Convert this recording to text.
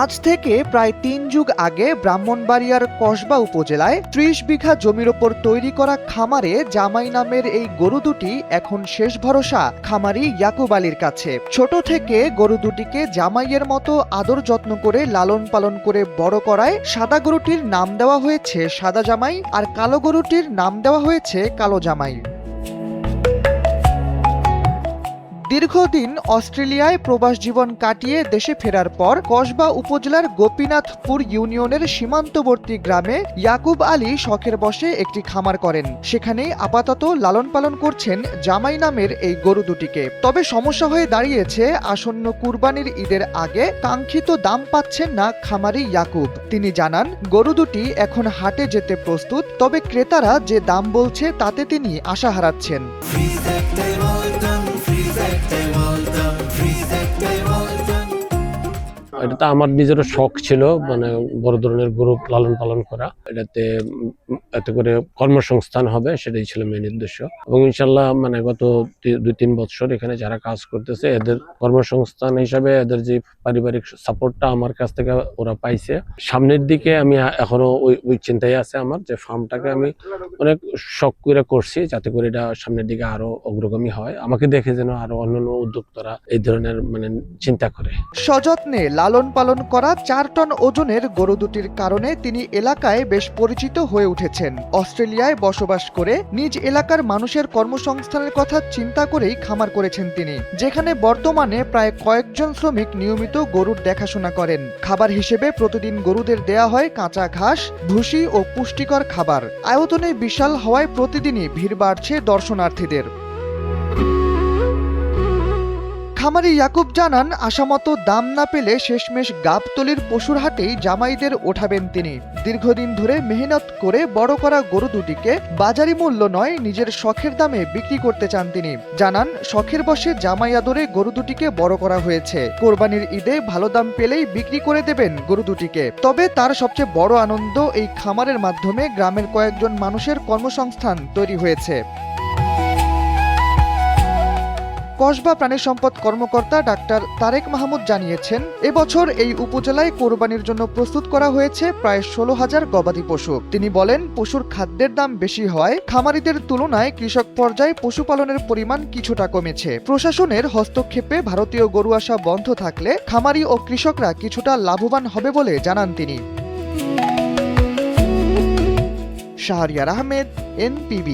আজ থেকে প্রায় ৩ যুগ আগে ব্রাহ্মণবাড়িয়ার কসবা উপজেলায় ৩০ বিঘা জমির ওপর তৈরি করা খামারে জামাই নামের এই গরু দুটি এখন শেষ ভরসা খামারি ইয়াকুব আলীর কাছে। ছোট থেকে গরু দুটিকে জামাইয়ের মতো আদর যত্ন করে লালন পালন করে বড় করায় সাদা গরুটির নাম দেওয়া হয়েছে সাদা জামাই, আর কালো গরুটির নাম দেওয়া হয়েছে কালো জামাই। দীর্ঘদিন অস্ট্রেলিয়ায় প্রবাস জীবন কাটিয়ে দেশে ফেরার পর কসবা উপজেলার গোপীনাথপুর ইউনিয়নের সীমান্তবর্তী গ্রামে ইয়াকুব আলী শখের বশে একটি খামার করেন। সেখানেই আপাতত লালন পালন করছেন জামাই নামের এই গরু দুটিকে। তবে সমস্যা হয়ে দাঁড়িয়েছে আসন্ন কুরবানির ঈদের আগে কাঙ্ক্ষিত দাম পাচ্ছেন না খামারি ইয়াকুব। তিনি জানান, গরু দুটি এখন হাটে যেতে প্রস্তুত, তবে ক্রেতারা যে দাম বলছে তাতে তিনি আশা হারাচ্ছেন। এটা তো আমার নিজেরও শখ ছিল, মানে বড় ধরনের গরু লালন পালন করা। এটাতে এতে করে কর্মসংস্থান হবে, সেটাই ছিল মেইন উদ্দেশ্য। এবং ইনশাল্লাহ মানে গত ২-৩ বছর এখানে যারা কাজ করতেছে এদের কর্মসংস্থান হিসাবে এদের যে পারিবারিক সাপোর্টটা আমার কাছ থেকে ওরা পাইছে। সামনের দিকে আমি এখনো ওই চিন্তায় আছে আমার, যে ফার্মটাকে আমি অনেক শখ করে করছি যাতে করে এটা সামনের দিকে আরো অগ্রগামী হয়। আমাকে দেখে যেন আরো অন্যান্য উদ্যোক্তারা এই ধরনের মানে চিন্তা করে। সযত্নে লালন পালন করা ৪ টন ওজনের গরু দুটির কারণে তিনি এলাকায় বেশ পরিচিত হয়ে উঠেছেন। অস্ট্রেলিয়ায় বসবাস করে নিজ এলাকার মানুষের কর্মসংস্থানের কথা চিন্তা করেই খামার করেছেন তিনি, যেখানে বর্তমানে প্রায় কয়েকজন শ্রমিক নিয়মিত গরুর দেখাশোনা করেন। খাবার হিসেবে প্রতিদিন গরুদের দেয়া হয় কাঁচা ঘাস, ভুসি ও পুষ্টিকর খাবার। আয়তনে বিশাল হওয়ায় প্রতিদিনই ভিড় বাড়ছে দর্শনার্থীদের। খামারি ইয়াকুব জানান, আশামতো দাম না পেলে শেষমেশ গাবতলীর পশুর হাটেই জামাইদের ওঠাবেন তিনি। দীর্ঘদিন ধরে মেহনত করে বড় করা গরু দুটিকে বাজারি মূল্য নয়, নিজের শখের দামে বিক্রি করতে চান তিনি। জানান, শখের বশে জামাই আদরে গরু দুটিকে বড় করা হয়েছে। কোরবানির ঈদে ভালো দাম পেলেই বিক্রি করে দেবেন গরু দুটিকে। তবে তার সবচেয়ে বড় আনন্দ, এই খামারের মাধ্যমে গ্রামের কয়েকজন মানুষের কর্মসংস্থান তৈরি হয়েছে। কসবা প্রাণী সম্পদ কর্মকর্তা ডাক্তার তারেক মাহমুদ জানিয়েছেন, এবছর এই উপজেলায় কোরবানির জন্য প্রস্তুত করা হয়েছে প্রায় ১৬,০০০ গবাদি পশু। তিনি বলেন, পশুর খাদ্যের দাম বেশি হয় খামারিদের তুলনায় কৃষক পর্যায়ে পশুপালনের পরিমাণ কিছুটা কমেছে। প্রশাসনের হস্তক্ষেপে ভারতীয় গরু আসা বন্ধ থাকলে খামারি ও কৃষকরা কিছুটা লাভবান হবে বলে জানান তিনি। শাহরিয়ার আহমেদ, NPB।